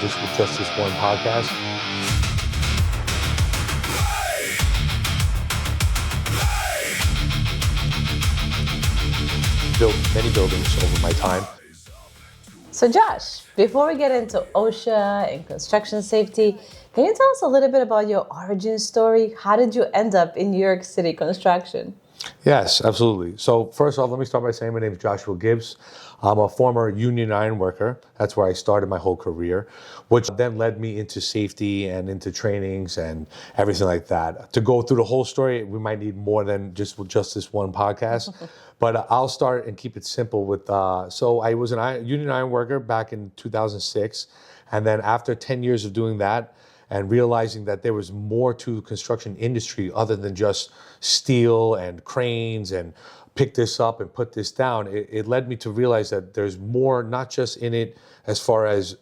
just this one podcast. Built many buildings over my time. So Josh, before we get into OSHA and construction safety, can you tell us a little bit about your origin story? How did you end up in New York City construction? Yes, absolutely. So first off, let me start by saying my name is Joshua Gibbs. I'm a former union iron worker. That's where I started my whole career, which then led me into safety and into trainings and everything like that. To go through the whole story, we might need more than just this one podcast. But I'll start and keep it simple with, so I was a union iron worker back in 2006. And then after 10 years of doing that, and realizing that there was more to the construction industry other than just steel and cranes and pick this up and put this down, it led me to realize that there's more, not just in it as far as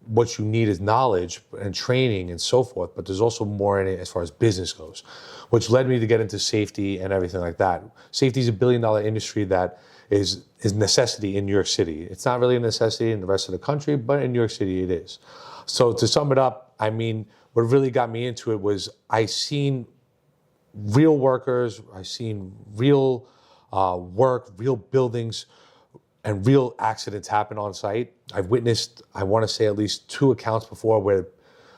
what you need is knowledge and training and so forth, but there's also more in it as far as business goes, which led me to get into safety and everything like that. Safety is $1 billion industry that is necessity in New York City. It's not really a necessity in the rest of the country, but in New York City it is. So to sum it up, I mean, what really got me into it was I seen real workers, I seen real work, real buildings, and real accidents happen on site. I've witnessed, I want to say at least 2 accounts before where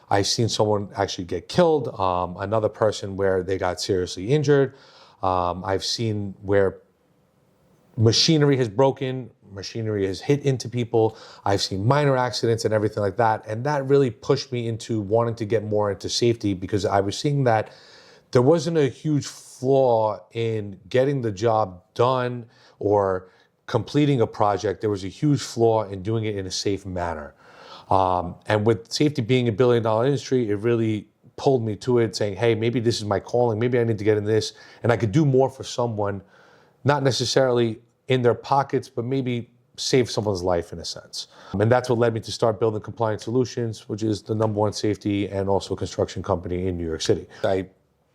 I seen someone actually get killed, another person where they got seriously injured. I've seen where machinery has broken, machinery has hit into people. I've seen minor accidents and everything like that. And that really pushed me into wanting to get more into safety because I was seeing that there wasn't a huge flaw in getting the job done or completing a project. There was a huge flaw in doing it in a safe manner. And with safety being $1 billion industry, it really pulled me to it saying, hey, maybe this is my calling. Maybe I need to get in this and I could do more for someone, not necessarily in their pockets, but maybe save someone's life in a sense. And that's what led me to start building Compliant Solutions, which is the #1 safety and also construction company in New York City. I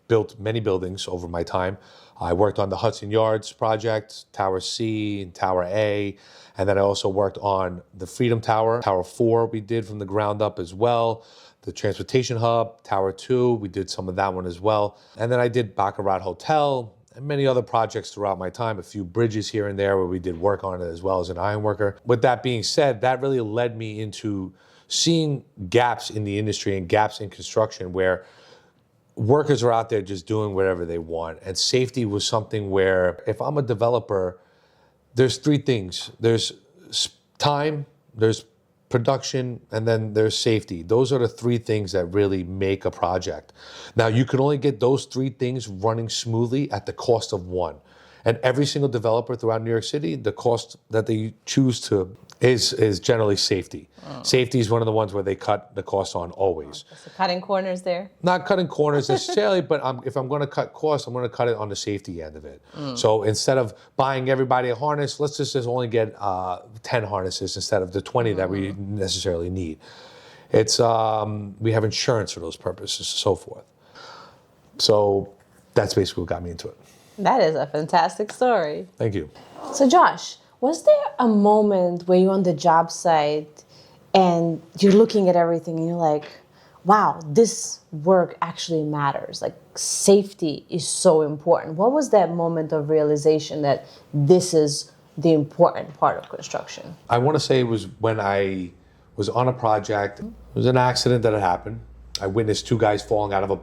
built many buildings over my time. I worked on the Hudson Yards project, Tower C and Tower A, and then I also worked on the Freedom Tower, Tower 4 we did from the ground up as well, the Transportation Hub, Tower 2, we did some of that one as well. And then I did Baccarat Hotel, and many other projects throughout my time, a few bridges here and there where we did work on it as well as an iron worker. With that being said, that really led me into seeing gaps in the industry and gaps in construction where workers are out there just doing whatever they want. And safety was something where if I'm a developer, there's 3 things. There's time, there's production, and then there's safety. Those are the 3 things that really make a project. Now, you can only get those 3 things running smoothly at the cost of 1. And every single developer throughout New York City, the cost that they choose to is generally safety. Safety is one of the ones where they cut the cost on always. So cutting corners there? Not cutting corners necessarily, but if I'm going to cut costs, I'm going to cut it on the safety end of it. So instead of buying everybody a harness, let's just only get 10 harnesses instead of the 20 that we necessarily need. It's we have insurance for those purposes and so forth. So that's basically what got me into it. That is a fantastic story. Thank you. So Josh, was there a moment where you're on the job site and you're looking at everything and you're like, wow, this work actually matters. Like safety is so important. What was that moment of realization that this is the important part of construction? I want to say it was when I was on a project. It was an accident that had happened. I witnessed 2 guys falling out of a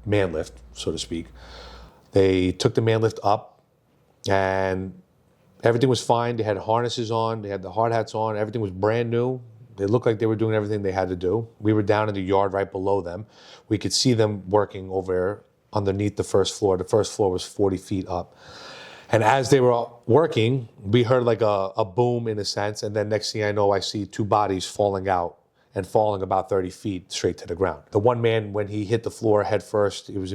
man lift, so to speak. They took the man lift up and everything was fine. They had harnesses on, they had the hard hats on, everything was brand new. They looked like they were doing everything they had to do. We were down in the yard right below them. We could see them working over underneath the first floor. The first floor was 40 feet up. And as they were working, we heard like a boom in a sense. And then next thing I know, I see 2 bodies falling out and falling about 30 feet straight to the ground. The one man, when he hit the floor head first, he was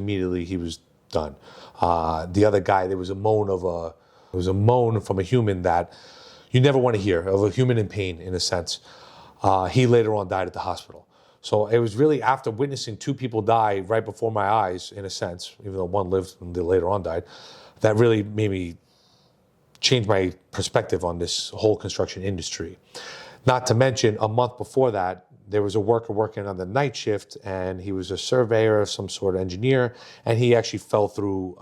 done. The other guy, there was a moan from a human that you never want to hear, of a human in pain in a sense. He later on died at the hospital. So it was really after witnessing 2 people die right before my eyes, in a sense, even though one lived and later on died, that really made me change my perspective on this whole construction industry. Not to mention, a month before that, there was a worker working on the night shift, and he was a surveyor of some sort of engineer, and he actually fell through,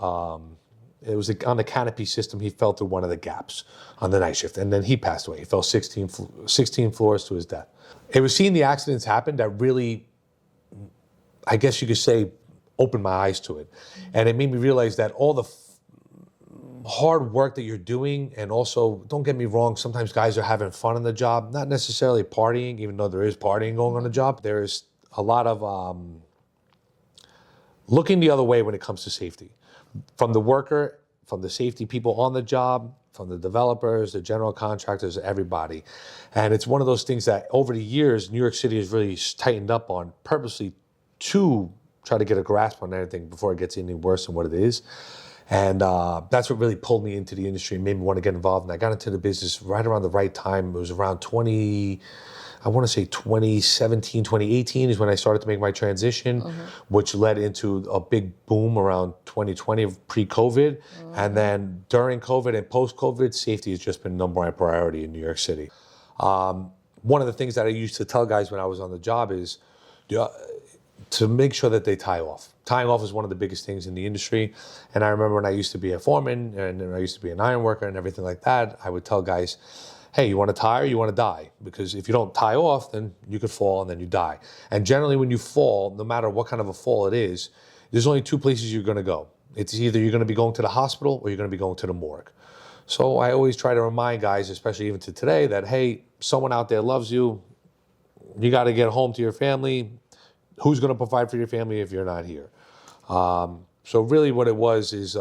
it was on the canopy system, he fell through one of the gaps on the night shift, and then he passed away. He fell 16 floors to his death. It was seeing the accidents happen that really, I guess you could say, opened my eyes to it. And it made me realize that all the hard work that you're doing, and also, don't get me wrong, sometimes guys are having fun on the job, not necessarily partying, even though there is partying going on the job. There's a lot of looking the other way when it comes to safety. From the worker, from the safety people on the job, from the developers, the general contractors, everybody. And it's one of those things that over the years, New York City has really tightened up on purposely to try to get a grasp on everything before it gets any worse than what it is. And that's what really pulled me into the industry and made me want to get involved. And I got into the business right around the right time. It was around 2017, 2018 is when I started to make my transition, which led into a big boom around 2020, pre-COVID. And then during COVID and post-COVID, safety has just been number one priority in New York City. One of the things that I used to tell guys when I was on the job is to make sure that they tie off. Tying off is one of the biggest things in the industry. And I remember when I used to be a foreman and I used to be an iron worker and everything like that, I would tell guys, hey, you want to tie or you want to die? Because if you don't tie off, then you could fall and then you die. And generally when you fall, no matter what kind of a fall it is, there's only two places you're going to go. It's either you're going to be going to the hospital or you're going to be going to the morgue. So I always try to remind guys, especially even to today, that, hey, someone out there loves you. You got to get home to your family. Who's going to provide for your family if you're not here? So really what it was is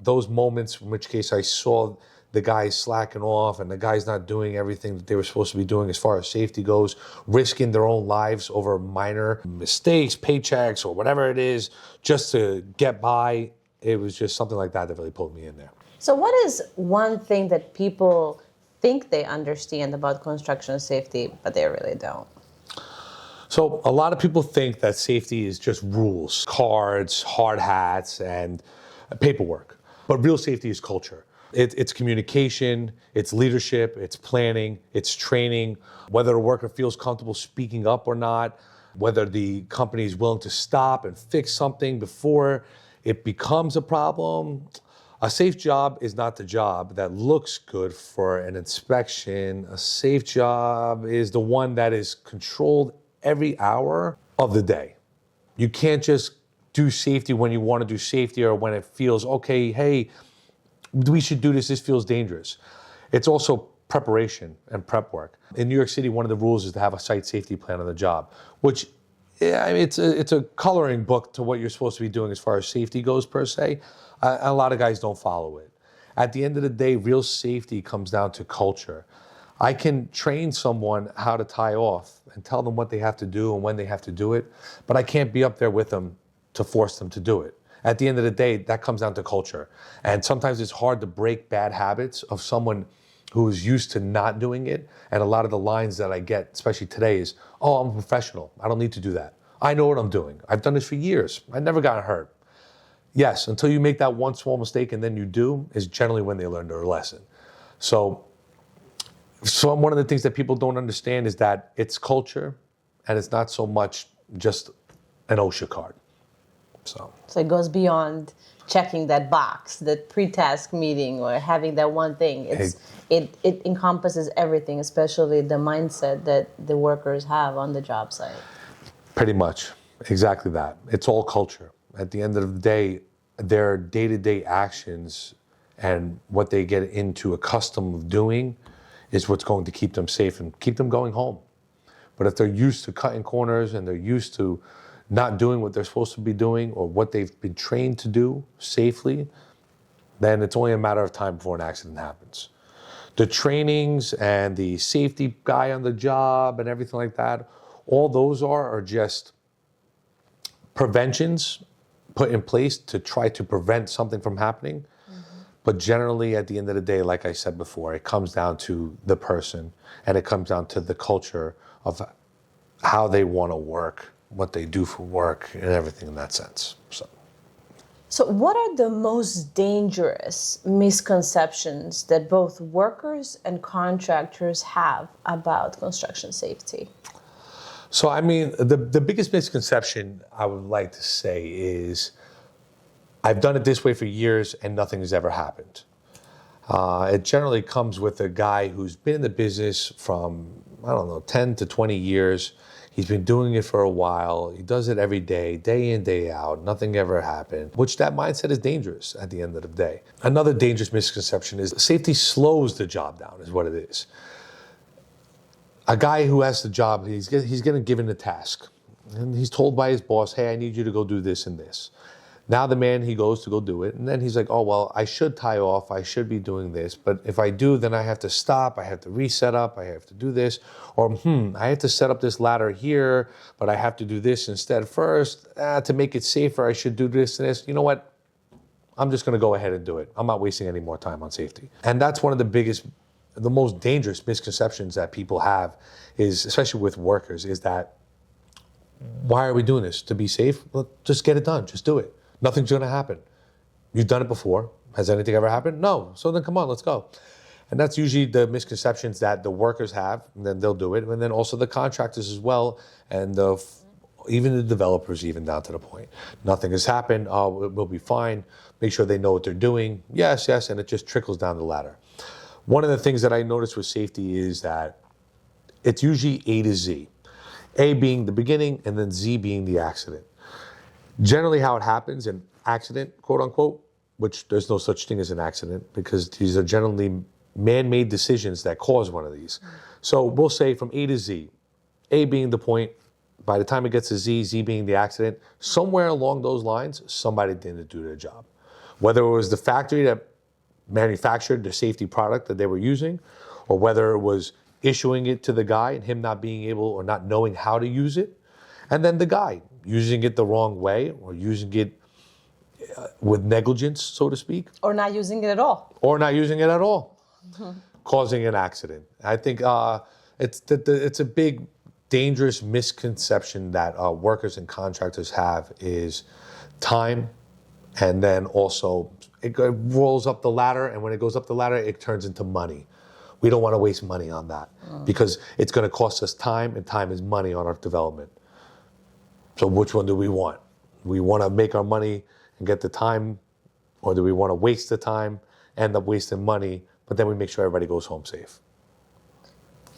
those moments, in which case I saw the guys slacking off and the guys not doing everything that they were supposed to be doing as far as safety goes, risking their own lives over minor mistakes, paychecks, or whatever it is, just to get by. It was just something like that that really pulled me in there. So what is one thing that people think they understand about construction safety, but they really don't? So a lot of people think that safety is just rules, cards, hard hats, and paperwork. But real safety is culture. It's communication, it's leadership, it's planning, it's training, whether a worker feels comfortable speaking up or not, whether the company is willing to stop and fix something before it becomes a problem. A safe job is not the job that looks good for an inspection. A safe job is the one that is controlled every hour of the day. You can't just do safety when you want to do safety or when it feels, okay, hey, we should do this, this feels dangerous. It's also preparation and prep work. In New York City, one of the rules is to have a site safety plan on the job, which, yeah, I mean, it's a coloring book to what you're supposed to be doing as far as safety goes, per se. A lot of guys don't follow it. At the end of the day, real safety comes down to culture. I can train someone how to tie off and tell them what they have to do and when they have to do it, but I can't be up there with them to force them to do it. At the end of the day, that comes down to culture. And sometimes it's hard to break bad habits of someone who is used to not doing it. And a lot of the lines that I get, especially today, is, oh, I'm a professional. I don't need to do that. I know what I'm doing. I've done this for years. I never got hurt. Yes, until you make that one small mistake and then you do, is generally when they learn their lesson. So one of the things that people don't understand is that it's culture and it's not so much just an OSHA card. So it goes beyond checking that box, that pre-task meeting or having that one thing. It encompasses everything, especially the mindset that the workers have on the job site. Pretty much, exactly that. It's all culture. At the end of the day, their day-to-day actions and what they get into accustomed of doing is what's going to keep them safe and keep them going home. But if they're used to cutting corners and they're used to not doing what they're supposed to be doing or what they've been trained to do safely, then it's only a matter of time before an accident happens. The trainings and the safety guy on the job and everything like that, all those are just preventions put in place to try to prevent something from happening. But generally, at the end of the day, like I said before, it comes down to the person and it comes down to the culture of how they want to work, what they do for work, and everything in that sense. So what are the most dangerous misconceptions that both workers and contractors have about construction safety? So, I mean, the biggest misconception I would like to say is I've done it this way for years and nothing has ever happened. It generally comes with a guy who's been in the business from, I don't know, 10 to 20 years. He's been doing it for a while. He does it every day in, day out. Nothing ever happened, which that mindset is dangerous at the end of the day. Another dangerous misconception is safety slows the job down, is what it is. A guy who has the job, he's getting given a task. And he's told by his boss, hey, I need you to go do this and this. Now the man, he goes to go do it. And then he's like, oh, well, I should tie off. I should be doing this. But if I do, then I have to stop. I have to reset up. I have to do this. Or, I have to set up this ladder here, but I have to do this instead first. To make it safer, I should do this and this. You know what? I'm just going to go ahead and do it. I'm not wasting any more time on safety. And that's one of the most dangerous misconceptions that people have is, especially with workers, is that, why are we doing this? To be safe? Well, just get it done. Just do it. Nothing's going to happen. You've done it before. Has anything ever happened? No. So then come on, let's go. And that's usually the misconceptions that the workers have, and then they'll do it. And then also the contractors as well, and even the developers, even down to the point. Nothing has happened. Oh, we'll be fine. Make sure they know what they're doing. Yes, and it just trickles down the ladder. One of the things that I noticed with safety is that it's usually A to Z. A being the beginning, and then Z being the accident. Generally how it happens, an accident, quote unquote, which there's no such thing as an accident because these are generally man-made decisions that cause one of these. So we'll say from A to Z, A being the point, by the time it gets to Z, Z being the accident, somewhere along those lines, somebody didn't do their job. Whether it was the factory that manufactured the safety product that they were using, or whether it was issuing it to the guy and him not being able or not knowing how to use it, and then the guy using it the wrong way or using it with negligence, so to speak. Or not using it at all. Causing an accident. I think it's a big, dangerous misconception that workers and contractors have is time, and then also it rolls up the ladder, and when it goes up the ladder, it turns into money. We don't want to waste money on that because it's going to cost us time, and time is money on our development. So which one do we want? We want to make our money and get the time, or do we want to waste the time, end up wasting money, but then we make sure everybody goes home safe?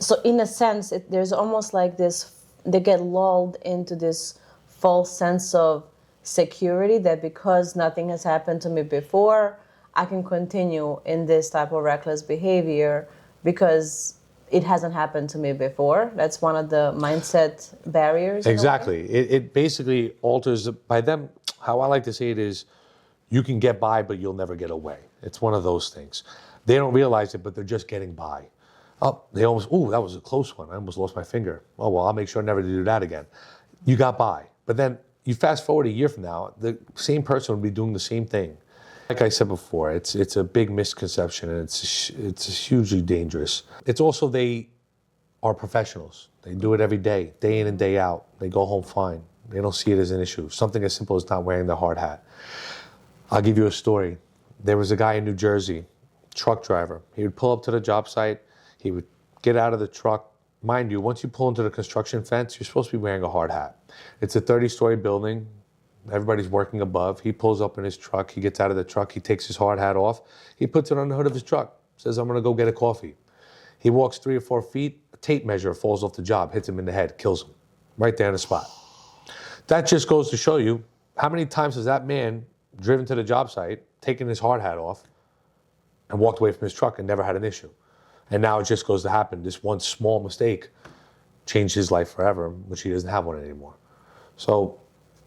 So in a sense, there's almost like this, they get lulled into this false sense of security that because nothing has happened to me before, I can continue in this type of reckless behavior because it hasn't happened to me before. That's one of the mindset barriers. Exactly. It basically alters, by them, how I like to say it is, you can get by, but you'll never get away. It's one of those things. They don't realize it, but they're just getting by. Oh, that was a close one. I almost lost my finger. Oh, well, I'll make sure never to do that again. You got by. But then you fast forward a year from now, the same person would be doing the same thing. Like I said before, it's a big misconception, and it's hugely dangerous. It's also they are professionals. They do it every day in and day out. They go home fine. They don't see it as an issue. Something as simple as not wearing the hard hat. I'll give you a story. There was a guy in New Jersey, truck driver. He would pull up to the job site. He would get out of the truck. Mind you, once you pull into the construction fence, you're supposed to be wearing a hard hat. It's a 30-story building. Everybody's working above. He pulls up in his truck. He gets out of the truck. He takes his hard hat off. He puts it on the hood of his truck. Says, I'm going to go get a coffee. He walks 3 or 4 feet. A tape measure falls off the job, hits him in the head, kills him. Right there on the spot. That just goes to show you how many times has that man driven to the job site, taken his hard hat off, and walked away from his truck and never had an issue. And now it just goes to happen. This one small mistake changed his life forever, which he doesn't have one anymore. So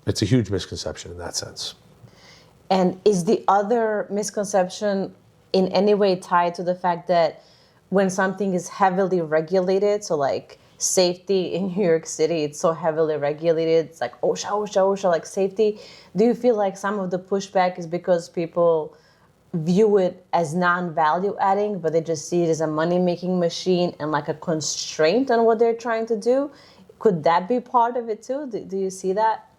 it's a huge misconception in that sense. And is the other misconception in any way tied to the fact that when something is heavily regulated, so like safety in New York City, it's so heavily regulated, it's like OSHA, OSHA, OSHA, like safety. Do you feel like some of the pushback is because people view it as non-value adding, but they just see it as a money-making machine and like a constraint on what they're trying to do? Could that be part of it too? Do you see that?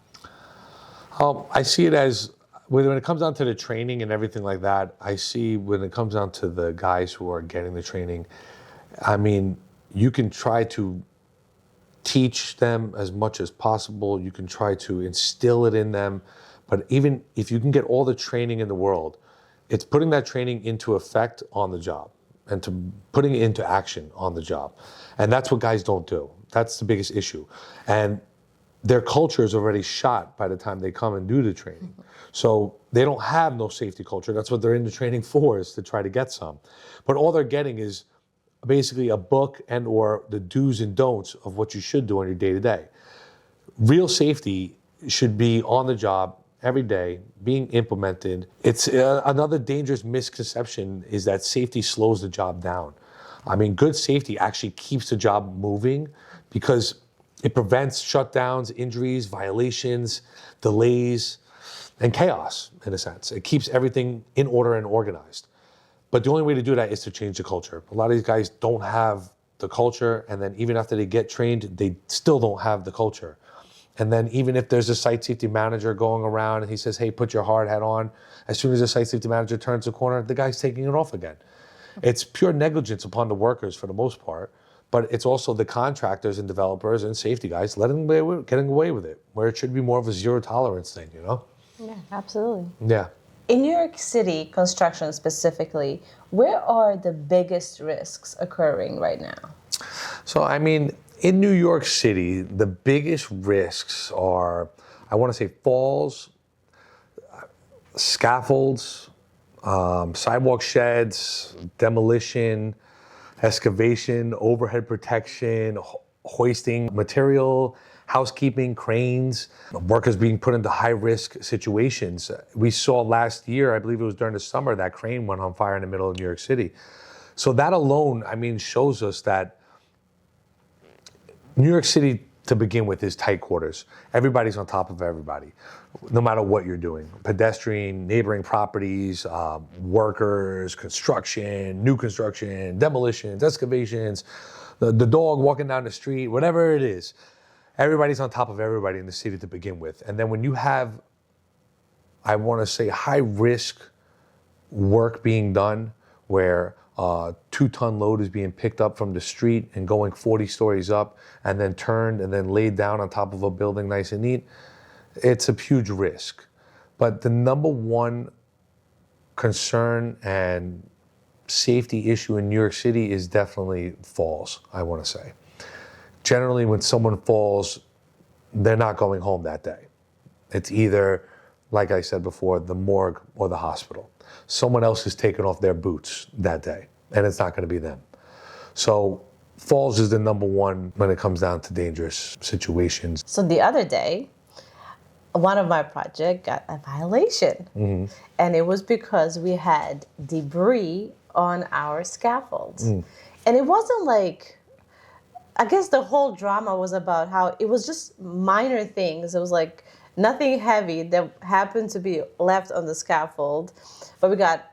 I see it as, when it comes down to the training and everything like that, I see when it comes down to the guys who are getting the training, I mean, you can try to teach them as much as possible. You can try to instill it in them. But even if you can get all the training in the world, it's putting that training into effect on the job and to putting it into action on the job. And that's what guys don't do. That's the biggest issue. And their culture is already shot by the time they come and do the training. So they don't have no safety culture. That's what they're in the training for, is to try to get some. But all they're getting is basically a book and or the do's and don'ts of what you should do on your day-to-day. Real safety should be on the job every day, being implemented. It's another dangerous misconception is that safety slows the job down. I mean, good safety actually keeps the job moving because it prevents shutdowns, injuries, violations, delays, and chaos, in a sense. It keeps everything in order and organized. But the only way to do that is to change the culture. A lot of these guys don't have the culture, and then even after they get trained, they still don't have the culture. And then even if there's a site safety manager going around and he says, hey, put your hard hat on, as soon as the site safety manager turns the corner, the guy's taking it off again. It's pure negligence upon the workers for the most part, but it's also the contractors and developers and safety guys getting away with it, where it should be more of a zero tolerance thing, you know? Yeah, absolutely. Yeah. In New York City construction specifically, where are the biggest risks occurring right now? So, I mean, in New York City, the biggest risks are, I want to say, falls, scaffolds, sidewalk sheds, demolition, excavation, overhead protection, hoisting material, housekeeping, cranes, workers being put into high-risk situations. We saw last year, I believe it was during the summer, that crane went on fire in the middle of New York City. So that alone, I mean, shows us that New York City, to begin with, is tight quarters. Everybody's on top of everybody, no matter what you're doing. Pedestrian, neighboring properties, workers, construction, new construction, demolitions, excavations, the dog walking down the street, whatever it is. Everybody's on top of everybody in the city to begin with. And then when you have, I want to say, high-risk work being done where a 2-ton load is being picked up from the street and going 40 stories up and then turned and then laid down on top of a building nice and neat, it's a huge risk. But the number one concern and safety issue in New York City is definitely falls, I want to say. Generally, when someone falls, they're not going home that day. It's either, like I said before, the morgue or the hospital. Someone else is taking off their boots that day, and it's not going to be them. So falls is the number one when it comes down to dangerous situations. So the other day, one of my projects got a violation. Mm-hmm. And it was because we had debris on our scaffolds. Mm. And it wasn't like, I guess the whole drama was about how it was just minor things. It was like nothing heavy that happened to be left on the scaffold, but we got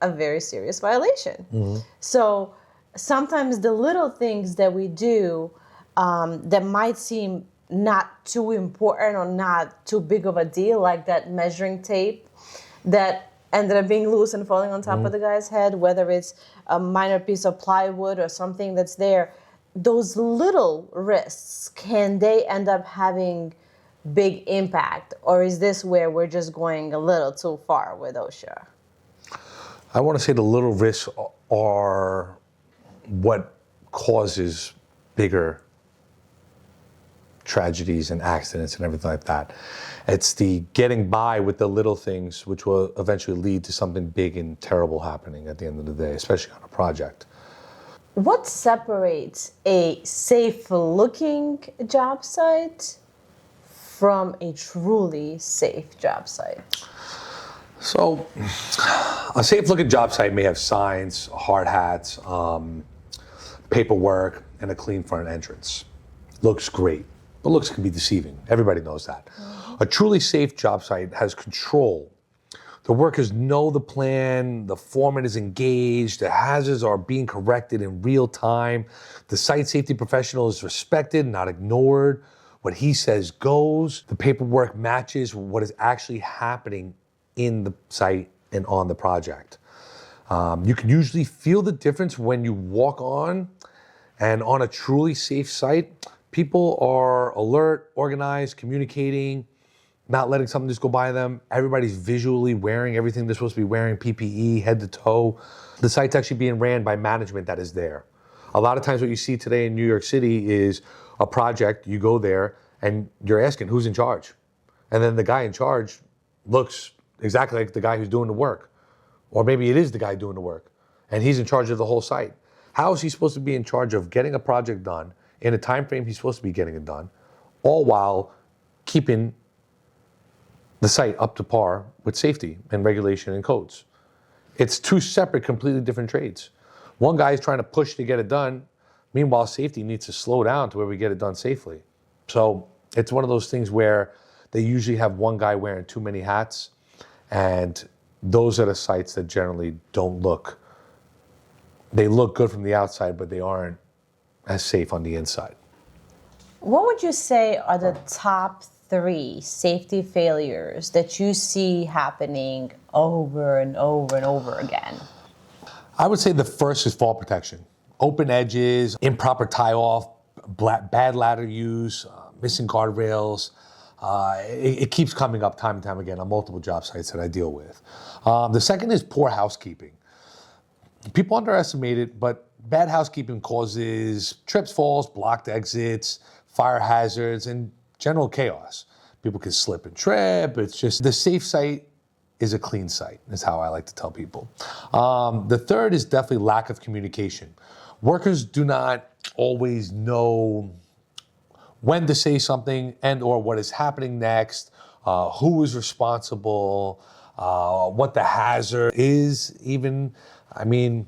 a very serious violation. Mm-hmm. So sometimes the little things that we do that might seem not too important or not too big of a deal, like that measuring tape that ended up being loose and falling on top of the guy's head, whether it's a minor piece of plywood or something that's there, those little risks, can they end up having big impact? Or is this where we're just going a little too far with OSHA? I want to say the little risks are what causes bigger tragedies and accidents and everything like that. It's the getting by with the little things which will eventually lead to something big and terrible happening at the end of the day, especially on a project. What separates a safe-looking job site from a truly safe job site? So, a safe-looking job site may have signs, hard hats, paperwork, and a clean front entrance. Looks great, but looks can be deceiving. Everybody knows that. Mm-hmm. A truly safe job site has control. The workers know the plan, the foreman is engaged, the hazards are being corrected in real time, the site safety professional is respected, not ignored, what he says goes, the paperwork matches what is actually happening in the site and on the project. You can usually feel the difference when you walk on, and on a truly safe site, People are alert, organized, communicating, not letting something just go by them. Everybody's visually wearing everything they're supposed to be wearing, PPE, head to toe. The site's actually being ran by management that is there. A lot of times what you see today in New York City is a project, you go there and you're asking who's in charge. And then the guy in charge looks exactly like the guy who's doing the work. Or maybe it is the guy doing the work and he's in charge of the whole site. How is he supposed to be in charge of getting a project done in a time frame he's supposed to be getting it done, all while keeping the site up to par with safety and regulation and codes? It's two separate, completely different trades. One guy is trying to push to get it done. Meanwhile, safety needs to slow down to where we get it done safely. So it's one of those things where they usually have one guy wearing too many hats, and those are the sites that generally don't look, they look good from the outside, but they aren't as safe on the inside. What would you say are the top 3 safety failures that you see happening over and over and over again? I would say the first is fall protection. Open edges, improper tie-off, bad ladder use, missing guardrails. It keeps coming up time and time again on multiple job sites that I deal with. The second is poor housekeeping. People underestimate it, but bad housekeeping causes trips, falls, blocked exits, fire hazards, and general chaos. People can slip and trip. It's just the safe site is a clean site, is how I like to tell people. The third is definitely lack of communication. Workers do not always know when to say something and or what is happening next, who is responsible, what the hazard is even. I mean,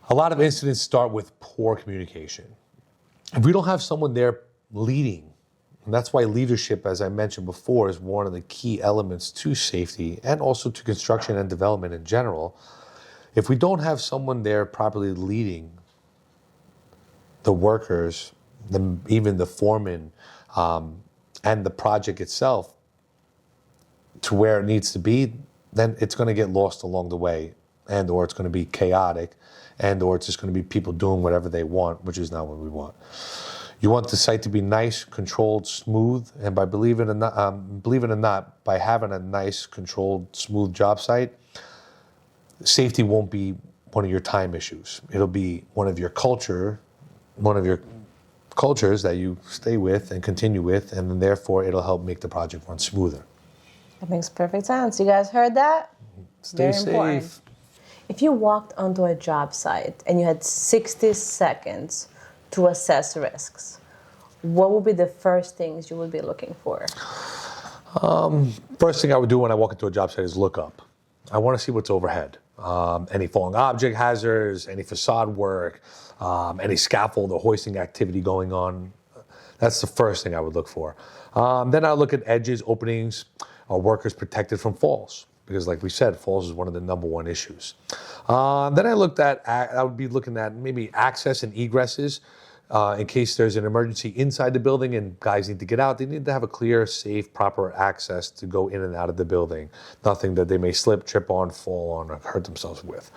a lot of incidents start with poor communication. If we don't have someone there leading, and that's why leadership, as I mentioned before, is one of the key elements to safety and also to construction and development in general. If we don't have someone there properly leading the workers, even the foreman, and the project itself to where it needs to be, then it's going to get lost along the way, and or it's going to be chaotic, and or it's just going to be people doing whatever they want, which is not what we want. You want the site to be nice, controlled, smooth, and believe it or not, by having a nice, controlled, smooth job site, safety won't be one of your time issues. It'll be one of your cultures that you stay with and continue with, and then therefore it'll help make the project run smoother. That makes perfect sense. You guys heard that? Stay Very important. safe. If you walked onto a job site and you had 60 seconds to assess risks, what would be the first things you would be looking for? First thing I would do when I walk into a job site is look up. I want to see what's overhead. Any falling object hazards, any facade work, any scaffold or hoisting activity going on. That's the first thing I would look for. Then I look at edges, openings, workers protected from falls, because like we said, falls is one of the number one issues. Then I would be looking at maybe access and egresses. In case there's an emergency inside the building and guys need to get out, they need to have a clear, safe, proper access to go in and out of the building. Nothing that they may slip, trip on, fall on, or hurt themselves with.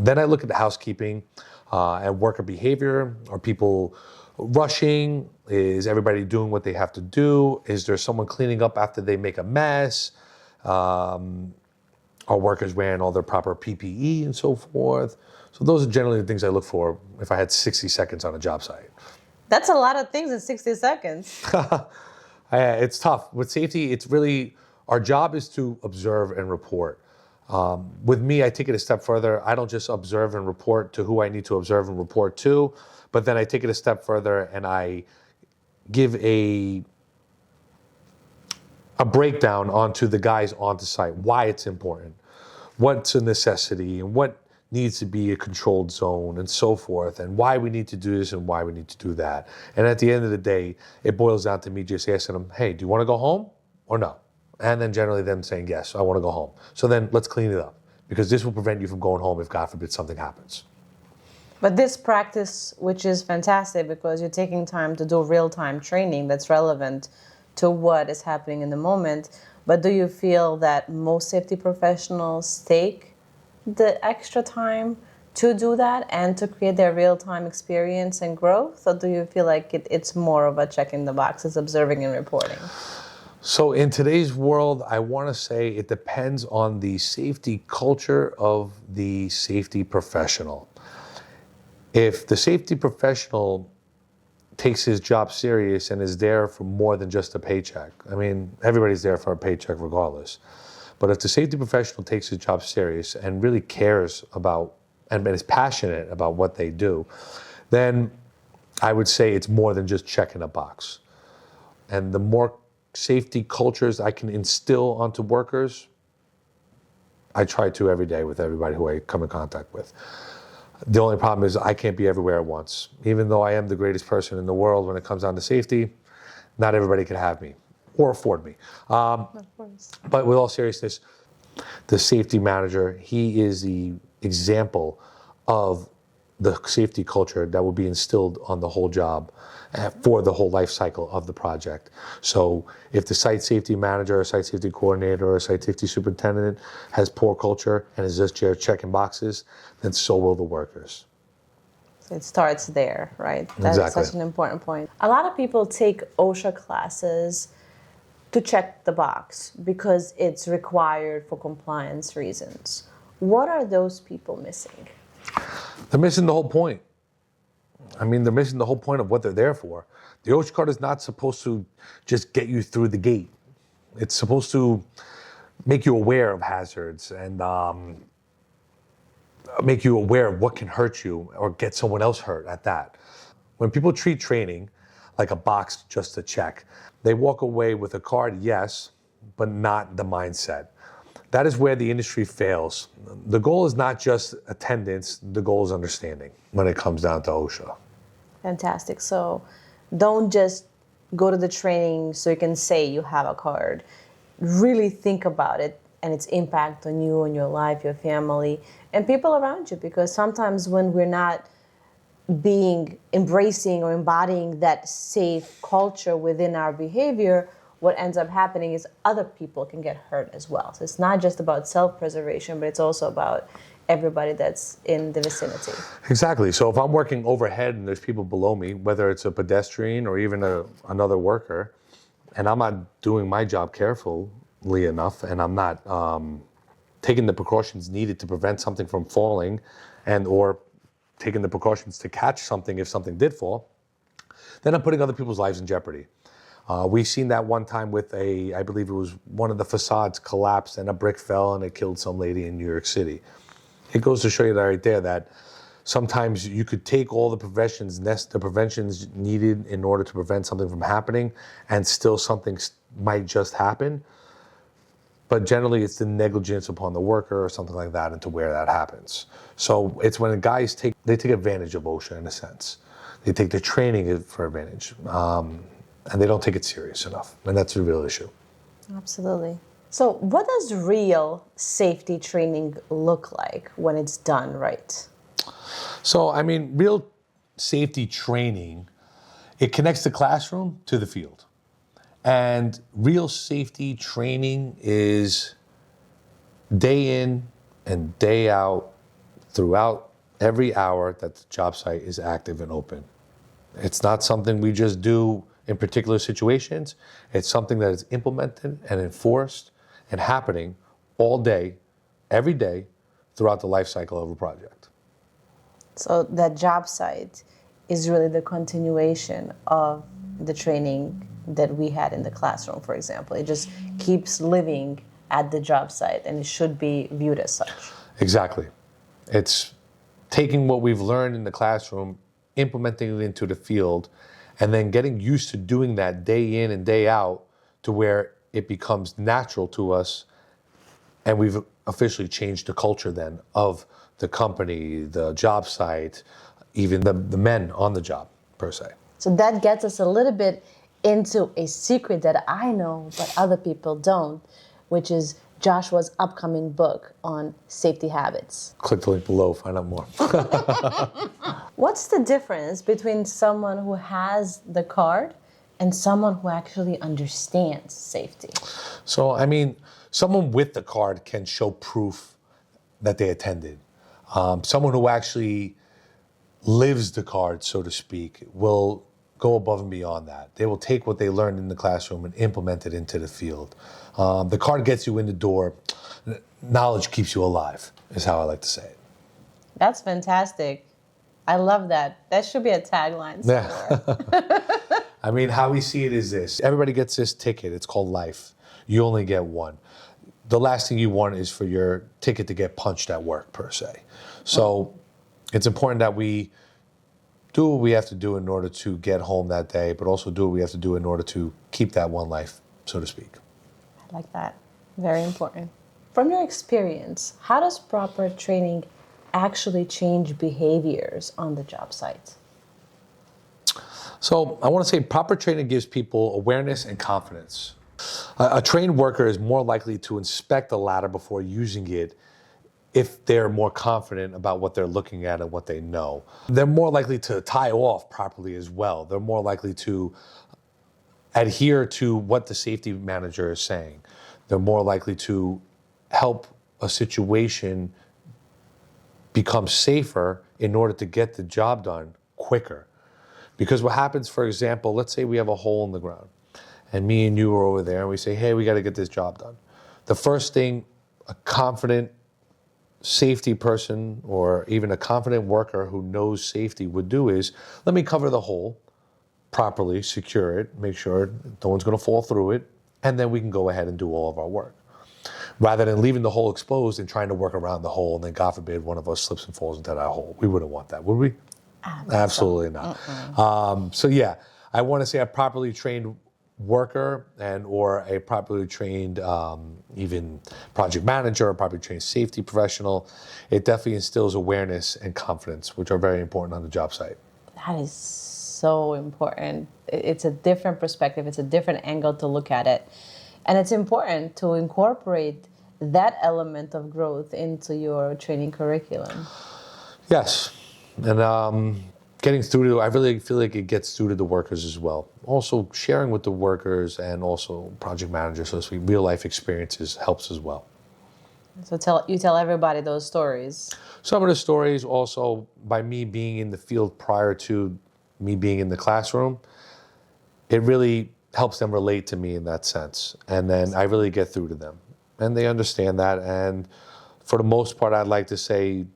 Then I look at the housekeeping and worker behavior. Are people rushing? Is everybody doing what they have to do? Is there someone cleaning up after they make a mess? Are workers wearing all their proper PPE and so forth? So those are generally the things I look for if I had 60 seconds on a job site. That's a lot of things in 60 seconds. It's tough. With safety, it's really, our job is to observe and report. With me, I take it a step further. I don't just observe and report to who I need to observe and report to, but then I take it a step further and I give a breakdown onto the guys on the site, why it's important, what's a necessity, and what needs to be a controlled zone and so forth, and why we need to do this and why we need to do that. And at the end of the day, it boils down to me just asking them, hey, do you want to go home or no? And then generally them saying, yes, I want to go home. So then let's clean it up, because this will prevent you from going home if, God forbid, something happens. But this practice, which is fantastic because you're taking time to do real-time training that's relevant to what is happening in the moment, but do you feel that most safety professionals take the extra time to do that and to create their real-time experience and growth? Or do you feel like it's more of a checking the boxes, observing and reporting? So in today's world, I want to say it depends on the safety culture of the safety professional. If the safety professional takes his job serious and is there for more than just a paycheck, I mean, everybody's there for a paycheck regardless. But if the safety professional takes his job serious and really cares about and is passionate about what they do, then I would say it's more than just checking a box. And the more safety cultures I can instill onto workers, I try to every day with everybody who I come in contact with. The only problem is I can't be everywhere at once. Even though I am the greatest person in the world when it comes down to safety, not everybody can have me or afford me. Of course. But with all seriousness, the safety manager, he is the example of the safety culture that will be instilled on the whole job for the whole life cycle of the project. So if the site safety manager or site safety coordinator or site safety superintendent has poor culture and is just there checking boxes, then so will the workers. So it starts there, right? That's Exactly. such an important point. A lot of people take OSHA classes to check the box because it's required for compliance reasons. What are those people missing? They're missing the whole point. I mean, they're missing the whole point of what they're there for. The OSHA card is not supposed to just get you through the gate. It's supposed to make you aware of hazards and make you aware of what can hurt you or get someone else hurt at that. When people treat training like a box just to check, they walk away with a card, yes, but not the mindset. That is where the industry fails. The goal is not just attendance, the goal is understanding when it comes down to OSHA. Fantastic. So don't just go to the training so you can say you have a card. Really think about it and its impact on you, on your life, your family, and people around you. Because sometimes when we're not embracing or embodying that safe culture within our behavior, what ends up happening is other people can get hurt as well. So it's not just about self-preservation, but it's also about everybody that's in the vicinity. Exactly. So if I'm working overhead and there's people below me, whether it's a pedestrian or even another worker, and I'm not doing my job carefully enough, and I'm not taking the precautions needed to prevent something from falling and or taking the precautions to catch something if something did fall, then I'm putting other people's lives in jeopardy. We've seen that one time with I believe it was one of the facades collapsed and a brick fell and it killed some lady in New York City. It goes to show you that right there that sometimes you could take all the preventions needed in order to prevent something from happening and still something might just happen. But generally it's the negligence upon the worker or something like that into where that happens. So it's when guys take advantage of OSHA in a sense. They take the training for advantage. And they don't take it serious enough. And that's a real issue. Absolutely. So what does real safety training look like when it's done right? So, I mean, real safety training, it connects the classroom to the field. And real safety training is day in and day out throughout every hour that the job site is active and open. It's not something we just do in particular situations. It's something that is implemented and enforced and happening all day, every day, throughout the life cycle of a project. So that job site is really the continuation of the training that we had in the classroom, for example. It just keeps living at the job site and it should be viewed as such. Exactly. It's taking what we've learned in the classroom, implementing it into the field, and then getting used to doing that day in and day out to where it becomes natural to us. And we've officially changed the culture then of the company, the job site, even the men on the job per se. So that gets us a little bit into a secret that I know, but other people don't, which is Joshua's upcoming book on safety habits. Click the link below, find out more. What's the difference between someone who has the card and someone who actually understands safety? So, I mean, someone with the card can show proof that they attended. Someone who actually lives the card, so to speak, will go above and beyond that. They will take what they learned in the classroom and implement it into the field. The card gets you in the door. Knowledge keeps you alive, is how I like to say it. That's fantastic. I love that. That should be a tagline somewhere. Yeah. I mean, how we see it is this. Everybody gets this ticket. It's called life. You only get one. The last thing you want is for your ticket to get punched at work, per se. So it's important that we do what we have to do in order to get home that day, but also do what we have to do in order to keep that one life, so to speak. I like that. Very important. From your experience, how does proper training actually change behaviors on the job site? So I want to say proper training gives people awareness and confidence. A trained worker is more likely to inspect the ladder before using it if they're more confident about what they're looking at and what they know. They're more likely to tie off properly as well. They're more likely to adhere to what the safety manager is saying. They're more likely to help a situation become safer in order to get the job done quicker. Because what happens, for example, let's say we have a hole in the ground and me and you are over there and we say, hey, we got to get this job done. The first thing a confident safety person or even a confident worker who knows safety would do is, let me cover the hole properly, secure it, make sure no one's going to fall through it, and then we can go ahead and do all of our work. Rather than leaving the hole exposed and trying to work around the hole, and then God forbid one of us slips and falls into that hole. We wouldn't want that, would we? Absolutely not. So yeah, I want to say a properly trained worker and or a properly trained even project manager or properly trained safety professional, it definitely instills awareness and confidence, which are very important on the job site. That is so important. It's a different perspective. It's a different angle to look at it. And it's important to incorporate that element of growth into your training curriculum. Yes. And getting through to, I really feel like it gets through to the workers as well. Also sharing with the workers and also project managers, so to speak, real life experiences helps as well. So tell everybody those stories. Some of the stories also by me being in the field prior to me being in the classroom, it really helps them relate to me in that sense. And then I really get through to them and they understand that. And for the most part, I'd like to say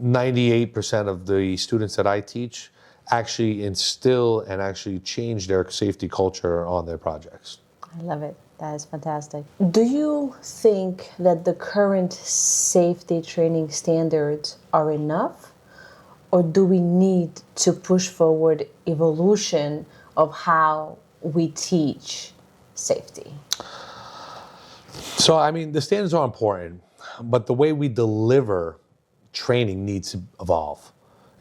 98% of the students that I teach actually instill and actually change their safety culture on their projects. I love it. That is fantastic. Do you think that the current safety training standards are enough? Or do we need to push forward evolution of how we teach safety? So, I mean, the standards are important, but the way we deliver training needs to evolve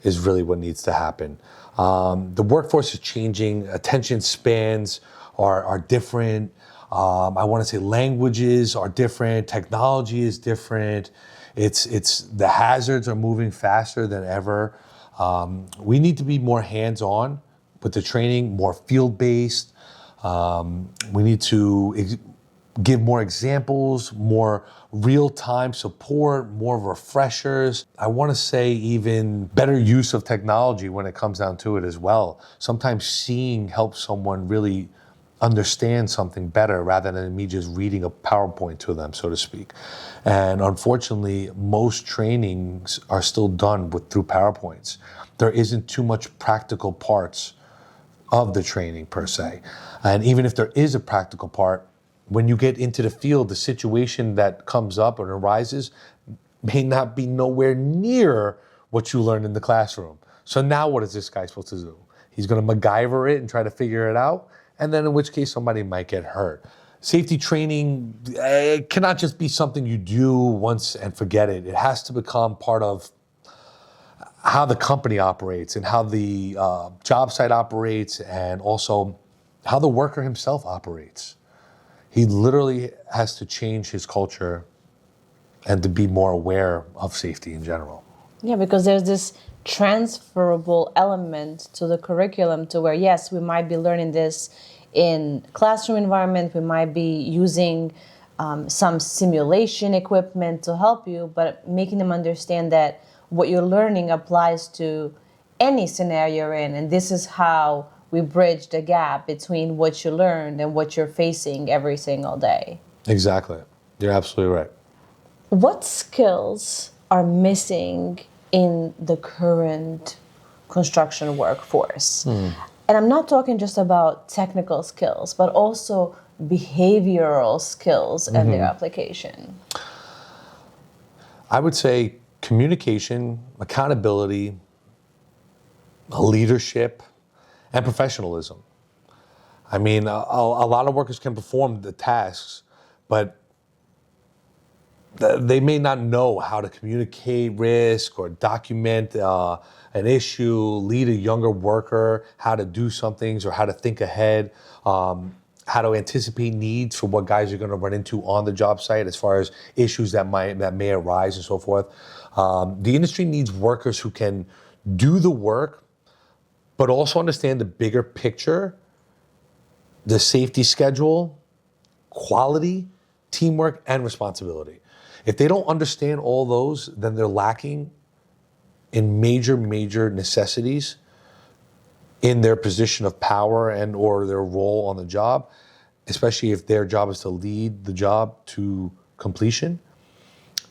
is really what needs to happen. The workforce is changing. Attention spans are different. I want to say languages are different. Technology is different. It's the hazards are moving faster than ever. We need to be more hands-on with the training, more field-based. We need to give more examples, more real-time support, more refreshers. I want to say even better use of technology when it comes down to it as well. Sometimes seeing helps someone really understand something better rather than me just reading a PowerPoint to them, so to speak. And unfortunately, most trainings are still done through PowerPoints. There isn't too much practical parts of the training per se. And even if there is a practical part, when you get into the field, the situation that comes up and arises may not be nowhere near what you learned in the classroom. So now what is this guy supposed to do? He's going to MacGyver it and try to figure it out? And then in which case somebody might get hurt. Safety training cannot just be something you do once and forget it. It has to become part of how the company operates and how the job site operates and also how the worker himself operates. He literally has to change his culture and to be more aware of safety in general. Yeah, because there's this transferable element to the curriculum to where, yes, we might be learning this in classroom environment, we might be using some simulation equipment to help you, but making them understand that what you're learning applies to any scenario you're in. And this is how we bridge the gap between what you learned and what you're facing every single day. Exactly. You're absolutely right. What skills are missing in the current construction workforce? And I'm not talking just about technical skills, but also behavioral skills and their application. I would say communication, accountability, leadership, and professionalism. I mean, a lot of workers can perform the tasks, but they may not know how to communicate risk or document an issue, lead a younger worker, how to do some things or how to think ahead, how to anticipate needs for what guys are going to run into on the job site as far as issues that may arise and so forth. The industry needs workers who can do the work, but also understand the bigger picture, the safety schedule, quality, teamwork, and responsibility. If they don't understand all those, then they're lacking in major necessities in their position of power and or their role on the job, especially if their job is to lead the job to completion.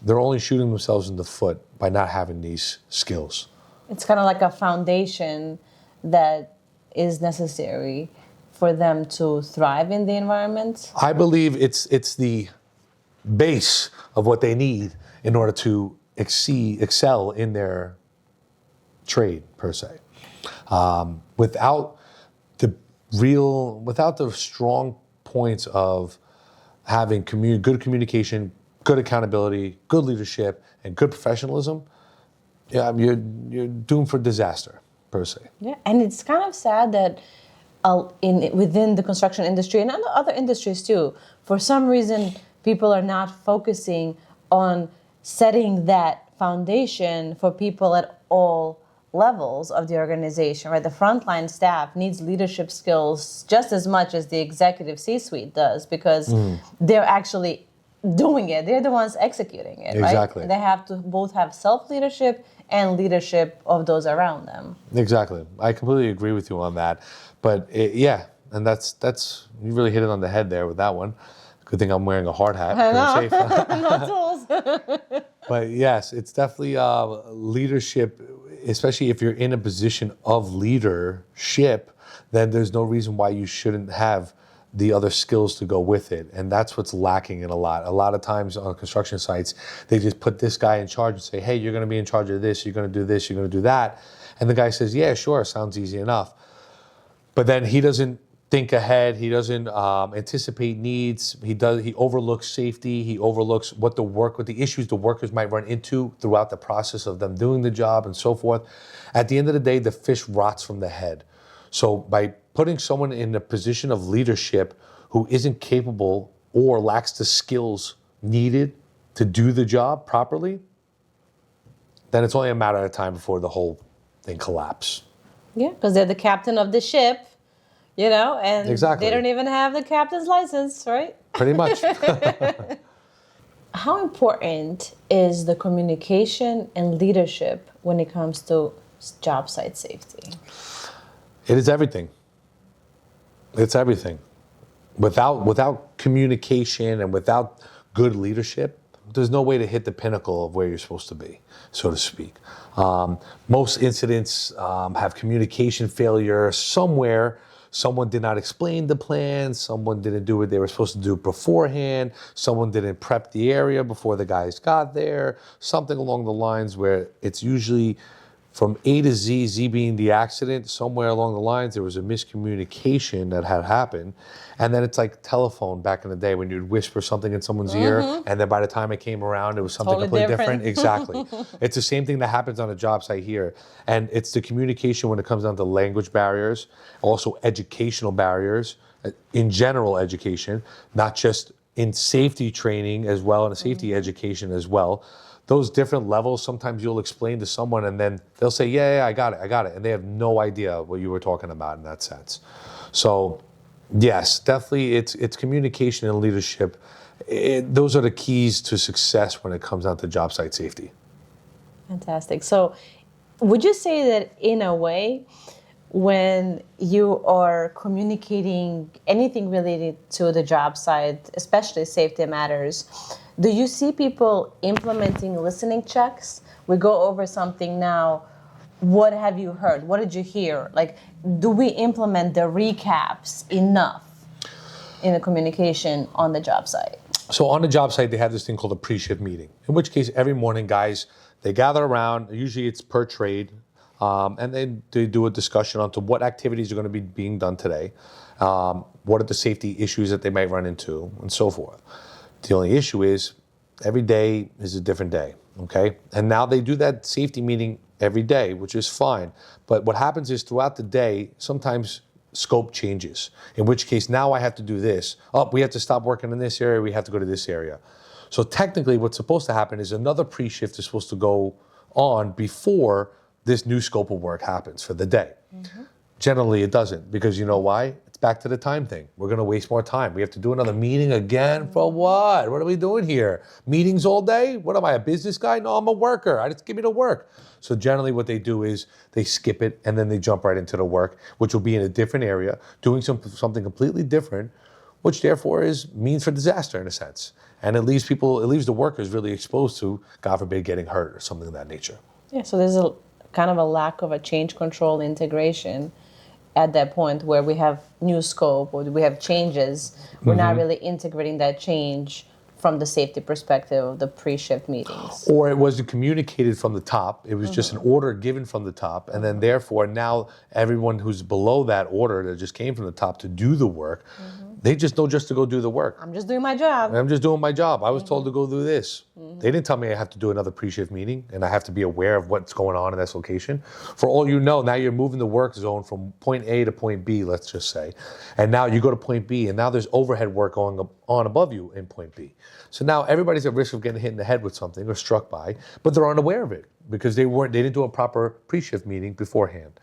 They're only shooting themselves in the foot by not having these skills. It's kind of like a foundation that is necessary for them to thrive in the environment. I believe it's the base of what they need in order to excel in their trade per se. Without the strong points of having good communication, good accountability, good leadership, and good professionalism, you're doomed for disaster per se. Yeah, and it's kind of sad that within the construction industry and other industries too, for some reason, people are not focusing on setting that foundation for people at all levels of the organization, right? The frontline staff needs leadership skills just as much as the executive C-suite does, because they're actually doing it. They're the ones executing it, Exactly. right? They have to both have self-leadership and leadership of those around them. Exactly. I completely agree with you on that. But and that's you really hit it on the head there with that one. Good thing I'm wearing a hard hat. I know. No tools. But yes, it's definitely leadership, especially if you're in a position of leadership, then there's no reason why you shouldn't have the other skills to go with it. And that's what's lacking in a lot. A lot of times on construction sites, they just put this guy in charge and say, hey, you're going to be in charge of this, you're going to do this, you're going to do that. And the guy says, yeah, sure, sounds easy enough. But then he doesn't think ahead. He doesn't anticipate needs. He overlooks safety. He overlooks what the issues the workers might run into throughout the process of them doing the job and so forth. At the end of the day, the fish rots from the head. So by putting someone in a position of leadership who isn't capable or lacks the skills needed to do the job properly, then it's only a matter of time before the whole thing collapses. Yeah, because they're the captain of the ship, and Exactly. They don't even have the captain's license, right? Pretty much. How important is the communication and leadership when it comes to job site safety? It is everything. It's everything. Without communication and without good leadership, there's no way to hit the pinnacle of where you're supposed to be, so to speak. Most incidents have communication failure somewhere. Someone did not explain the plan. Someone didn't do what they were supposed to do beforehand. Someone didn't prep the area before the guys got there. Something along the lines where it's usually from A to Z, Z being the accident, somewhere along the lines there was a miscommunication that had happened. And then it's like telephone back in the day when you'd whisper something in someone's ear, and then by the time it came around, it was something Totally completely different. Exactly. It's the same thing that happens on a job site here. And it's the communication when it comes down to language barriers, also educational barriers, in general education, not just in safety training as well, and safety education as well. Those different levels, sometimes you'll explain to someone and then they'll say, yeah, I got it. And they have no idea what you were talking about in that sense. So Yes, definitely. It's communication and leadership. Those are the keys to success when it comes down to job site safety. Fantastic. So, would you say that in a way, when you are communicating anything related to the job site, especially safety matters, do you see people implementing listening checks? We go over something now. What have you heard? What did you hear? Like, do we implement the recaps enough in the communication on the job site? So on the job site, they have this thing called a pre-shift meeting, in which case every morning, guys, they gather around. Usually it's per trade, and they do a discussion onto what activities are going to be being done today, what are the safety issues that they might run into, and so forth. The only issue is every day is a different day, okay? And now they do that safety meeting every day, which is fine. But what happens is throughout the day, sometimes scope changes, in which case now I have to do this. Oh, we have to stop working in this area, we have to go to this area. So technically what's supposed to happen is another pre-shift is supposed to go on before this new scope of work happens for the day. Mm-hmm. Generally it doesn't, because you know why? It's back to the time thing. We're gonna waste more time. We have to do another meeting again for what? What are we doing here? Meetings all day? What am I, a business guy? No, I'm a worker. I just give me the work. So generally what they do is they skip it and then they jump right into the work, which will be in a different area, doing something completely different, which therefore is means for disaster in a sense. And it leaves the workers really exposed to, God forbid, getting hurt or something of that nature. Yeah, so there's a kind of a lack of a change control integration at that point where we have new scope or we have changes. We're not really integrating that change from the safety perspective of the pre-shift meetings. Or it wasn't communicated from the top. It was just an order given from the top. And then therefore now everyone who's below that order that just came from the top to do the work, they just know just to go do the work. I'm just doing my job. I'm just doing my job. I was told to go do this. They didn't tell me I have to do another pre-shift meeting and I have to be aware of what's going on in this location. For all you know, now you're moving the work zone from point A to point B, let's just say. And now you go to point B and now there's overhead work going on above you in point B. So now everybody's at risk of getting hit in the head with something or struck by, but they're unaware of it because they didn't do a proper pre-shift meeting beforehand.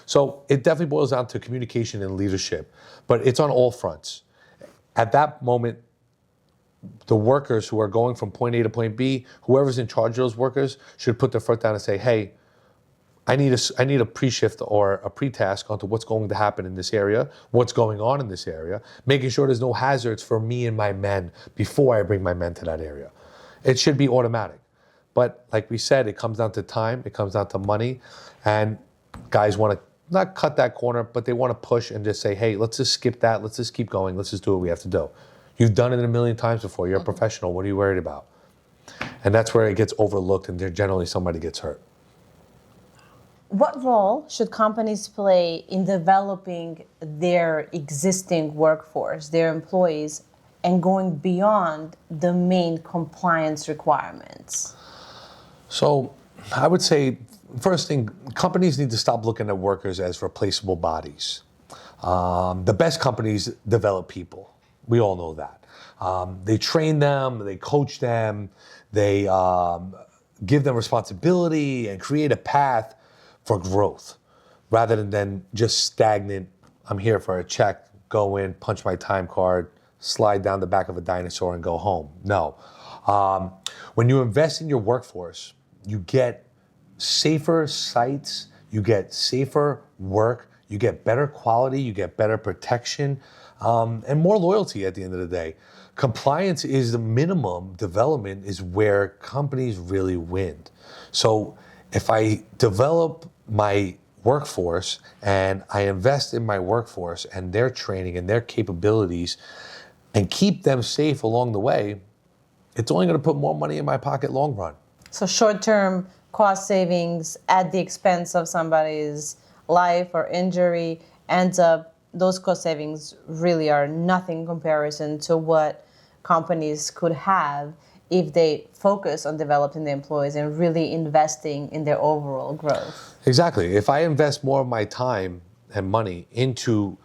So it definitely boils down to communication and leadership, but it's on all fronts. At that moment, the workers who are going from point A to point B, whoever's in charge of those workers should put their foot down and say, hey, I need a pre-shift or a pre-task onto what's going to happen in this area, what's going on in this area, making sure there's no hazards for me and my men before I bring my men to that area. It should be automatic. But like we said, it comes down to time, it comes down to money, and guys want to not cut that corner, but they want to push and just say, hey, let's just skip that, let's just keep going, let's just do what we have to do. You've done it a million times before, you're a professional, what are you worried about? And that's where it gets overlooked and generally somebody gets hurt. What role should companies play in developing their existing workforce, their employees, and going beyond the main compliance requirements? So I would say, first thing, companies need to stop looking at workers as replaceable bodies. The best companies develop people. We all know that. They train them, they coach them, they give them responsibility and create a path for growth rather than just stagnant, I'm here for a check, go in, punch my time card, slide down the back of a dinosaur and go home. No. When you invest in your workforce, you get safer sites, you get safer work, you get better quality, you get better protection, and more loyalty at the end of the day. Compliance is the minimum, development is where companies really win. So if I develop my workforce and I invest in my workforce and their training and their capabilities and keep them safe along the way, it's only going to put more money in my pocket long run. So short-term cost savings at the expense of somebody's life or injury ends up, those cost savings really are nothing in comparison to what companies could have if they focus on developing the employees and really investing in their overall growth. Exactly. If I invest more of my time and money into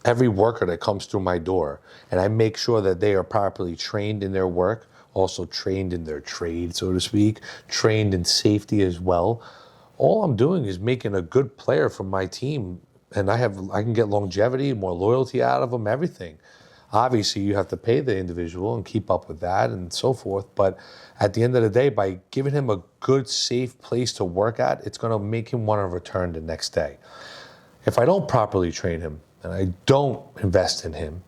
every worker that comes through my door, and I make sure that they are properly trained in their work, also trained in their trade, so to speak, trained in safety as well, all I'm doing is making a good player from my team and I can get longevity, more loyalty out of them, everything. Obviously, you have to pay the individual and keep up with that and so forth. But at the end of the day, by giving him a good, safe place to work at, it's going to make him want to return the next day. If I don't properly train him and I don't invest in him,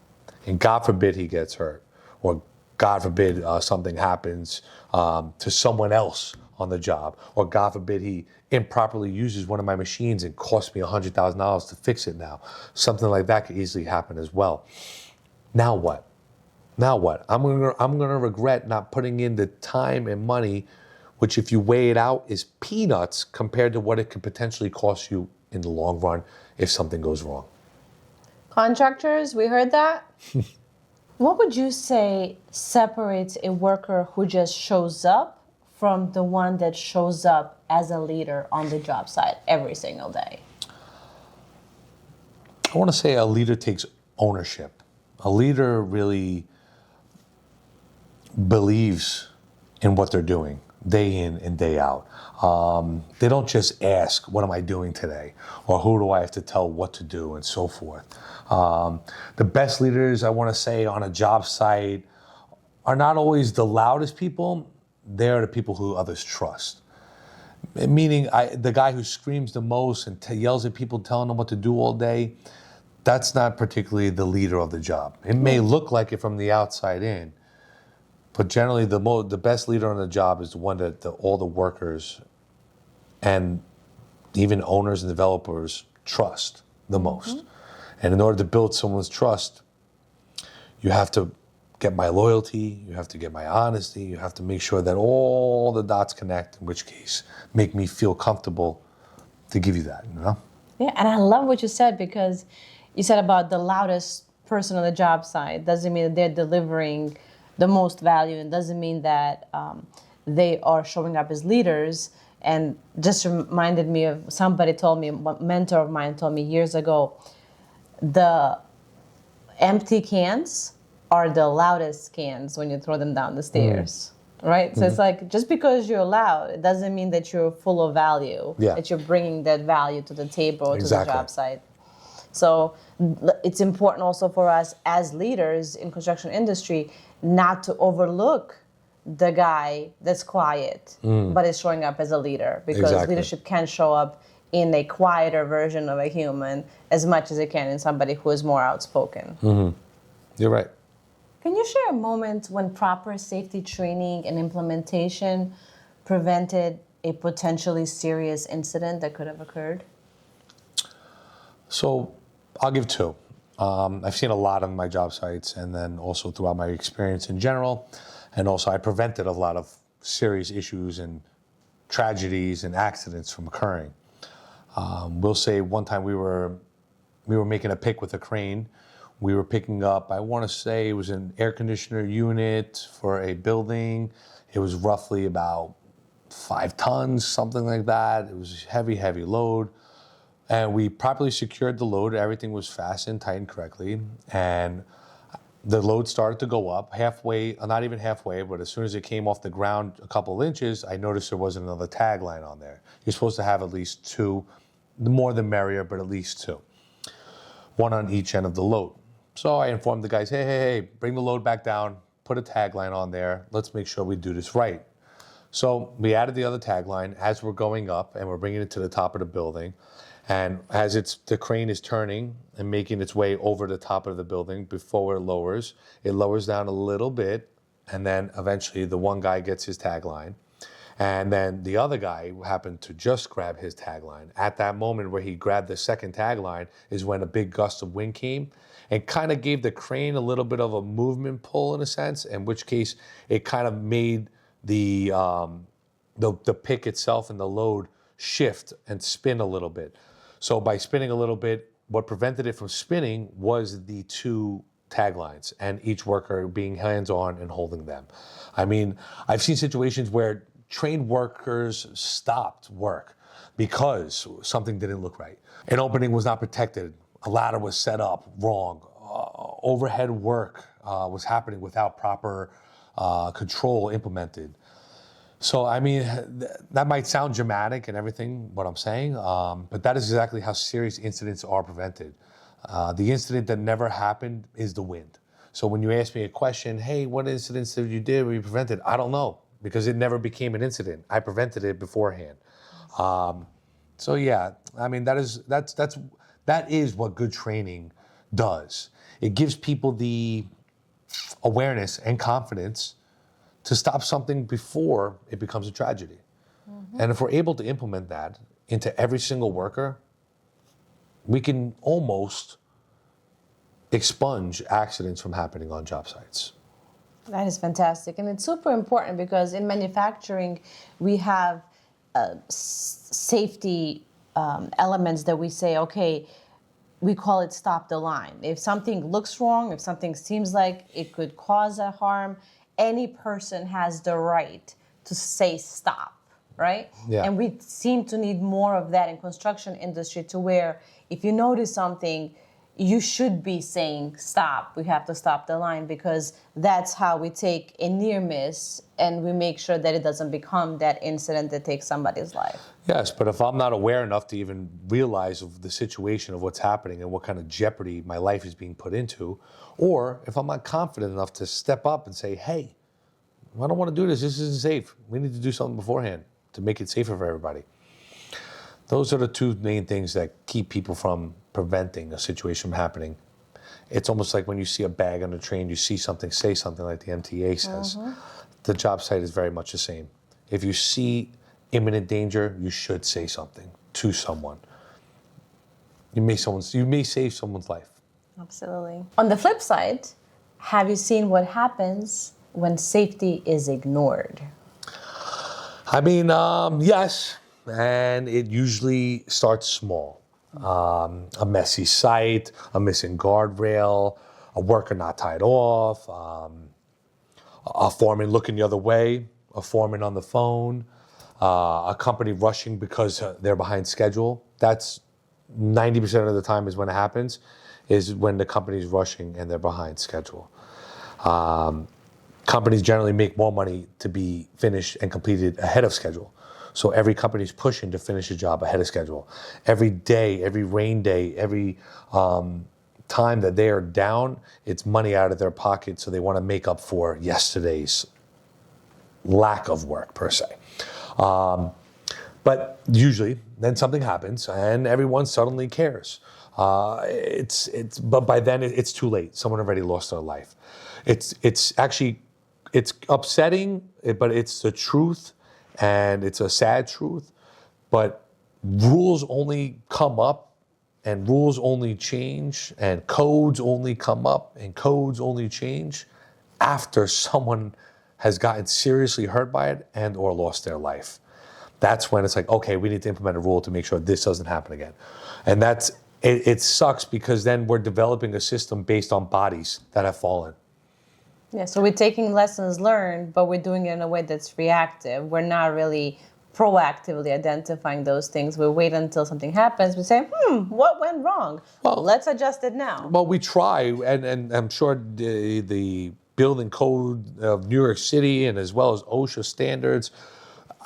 and God forbid he gets hurt, or God forbid something happens to someone else on the job, or God forbid he improperly uses one of my machines and costs me $100,000 to fix it now. Something like that could easily happen as well. Now what? Now what? I'm gonna regret not putting in the time and money, which if you weigh it out is peanuts compared to what it could potentially cost you in the long run if something goes wrong. Contractors, we heard that. What would you say separates a worker who just shows up from the one that shows up as a leader on the job site every single day? I want to say a leader takes ownership. A leader really believes in what they're doing day in and day out. They don't just ask, what am I doing today? Or who do I have to tell what to do and so forth. The best leaders, I want to say, on a job site are not always the loudest people. They're the people who others trust. Meaning the guy who screams the most and yells at people telling them what to do all day, that's not particularly the leader of the job. It may look like it from the outside in, but generally the best leader on the job is the one that all the workers and even owners and developers trust the most. And in order to build someone's trust, you have to get my loyalty, you have to get my honesty, you have to make sure that all the dots connect, in which case make me feel comfortable to give you that, you know? Yeah, and I love what you said, because you said about the loudest person on the job site doesn't mean that they're delivering the most value, and doesn't mean that they are showing up as leaders. And just reminded me of somebody told me, a mentor of mine told me years ago, the empty cans are the loudest cans when you throw them down the stairs. Right? So it's like, just because you're loud, it doesn't mean that you're full of value, that you're bringing that value to the table, to the job site. So it's important also for us as leaders in construction industry not to overlook the guy that's quiet, but is showing up as a leader, because leadership can show up in a quieter version of a human as much as it can in somebody who is more outspoken. You're right. Can you share a moment when proper safety training and implementation prevented a potentially serious incident that could have occurred? So I'll give two. I've seen a lot on my job sites, and then also throughout my experience in general. And also I prevented a lot of serious issues and tragedies and accidents from occurring. We'll say one time we were making a pick with a crane. We were picking up, I want to say it was an air conditioner unit for a building. It was roughly about 5 tons, something like that. It was heavy, heavy load. And we properly secured the load. Everything was fastened, tightened correctly. And the load started to go up halfway, not even halfway, but as soon as it came off the ground a couple of inches, I noticed there wasn't another tagline on there. You're supposed to have at least 2, the more the merrier, but at least 2. 1 on each end of the load. So I informed the guys, hey, bring the load back down, put a tagline on there. Let's make sure we do this right. So we added the other tagline as we're going up, and we're bringing it to the top of the building. And as the crane is turning and making its way over the top of the building before it lowers down a little bit, and then eventually the one guy gets his tagline. And then the other guy happened to just grab his tagline. At that moment where he grabbed the second tagline is when a big gust of wind came and kind of gave the crane a little bit of a movement pull, in a sense, in which case it kind of made the pick itself and the load shift and spin a little bit. So by spinning a little bit, what prevented it from spinning was the 2 taglines and each worker being hands-on and holding them. I mean, I've seen situations where trained workers stopped work because something didn't look right. An opening was not protected. A ladder was set up wrong. Overhead work was happening without proper control implemented. So, I mean, that might sound dramatic and everything, what I'm saying, but that is exactly how serious incidents are prevented. The incident that never happened is the wind. So when you ask me a question, hey, what incidents did you do or you prevented? I don't know, because it never became an incident. I prevented it beforehand. So yeah, I mean, that is what good training does. It gives people the awareness and confidence to stop something before it becomes a tragedy. And if we're able to implement that into every single worker, we can almost expunge accidents from happening on job sites. That is fantastic. And it's super important because in manufacturing, we have safety elements that we say, okay, we call it stop the line. If something looks wrong, if something seems like it could cause a harm, any person has the right to say stop, right? Yeah. And we seem to need more of that in construction industry, to where if you notice something, you should be saying stop. We have to stop the line, because that's how we take a near miss and we make sure that it doesn't become that incident that takes somebody's life. Yes, but if I'm not aware enough to even realize of the situation of what's happening and what kind of jeopardy my life is being put into, or if I'm not confident enough to step up and say, hey, I don't want to do this. This isn't safe. We need to do something beforehand to make it safer for everybody. Those are the two main things that keep people from preventing a situation from happening. It's almost like when you see a bag on a train, you see something, say something, like the MTA says. The job site is very much the same. If you see imminent danger, you should say something to someone. You may save someone's life. Absolutely. On the flip side, have you seen what happens when safety is ignored? I mean, yes, and it usually starts small. A messy site, a missing guardrail, a worker not tied off, a foreman looking the other way, a foreman on the phone, a company rushing because they're behind schedule. That's 90% of the time is when it happens, is when the company's rushing and they're behind schedule. Companies generally make more money to be finished and completed ahead of schedule. So every company's pushing to finish a job ahead of schedule. Every day, every rain day, every time that they are down, it's money out of their pocket, so they want to make up for yesterday's lack of work, per se. But usually, then something happens, and everyone suddenly cares. But by then it's too late. Someone already lost their life. It's upsetting, but it's the truth, and it's a sad truth. But rules only come up, and rules only change, and codes only come up, and codes only change after someone has gotten seriously hurt by it and or lost their life. That's when it's like, okay, we need to implement a rule to make sure this doesn't happen again. And it sucks, because then we're developing a system based on bodies that have fallen. Yeah, so we're taking lessons learned, but we're doing it in a way that's reactive. We're not really proactively identifying those things. We wait until something happens. We say, what went wrong? Well, let's adjust it now. Well, we try, and I'm sure the building code of New York City, and as well as OSHA standards,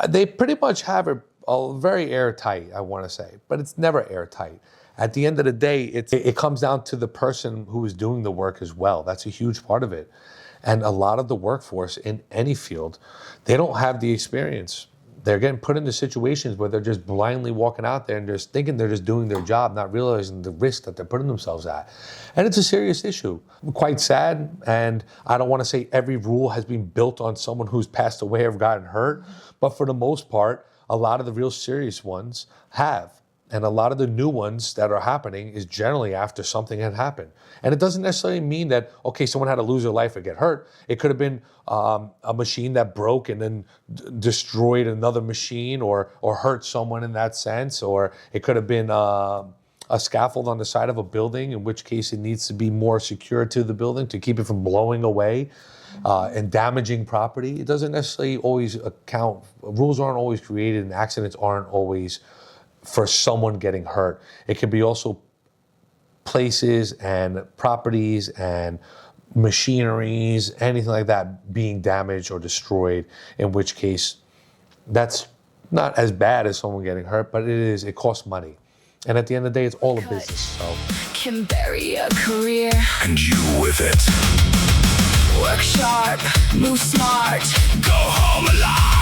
they pretty much have it very airtight, I want to say, but it's never airtight. At the end of the day, it comes down to the person who is doing the work as well. That's a huge part of it. And a lot of the workforce in any field, they don't have the experience. They're getting put into situations where they're just blindly walking out there and just thinking they're just doing their job, not realizing the risk that they're putting themselves at. And it's a serious issue. Quite sad, and I don't want to say every rule has been built on someone who's passed away or gotten hurt, but for the most part, a lot of the real serious ones have. And a lot of the new ones that are happening is generally after something had happened. And it doesn't necessarily mean that, okay, someone had to lose their life or get hurt. It could have been a machine that broke and then destroyed another machine, or hurt someone in that sense. Or it could have been a scaffold on the side of a building, in which case it needs to be more secure to the building to keep it from blowing away and damaging property. It doesn't necessarily always account. Rules aren't always created, and accidents aren't always for someone getting hurt. It can be also places and properties and machineries, anything like that being damaged or destroyed, in which case That's not as bad as someone getting hurt, but it costs money. And at the end of the day, it's all a business. So Can bury a career, and you with it. Work sharp, move smart, go home alive.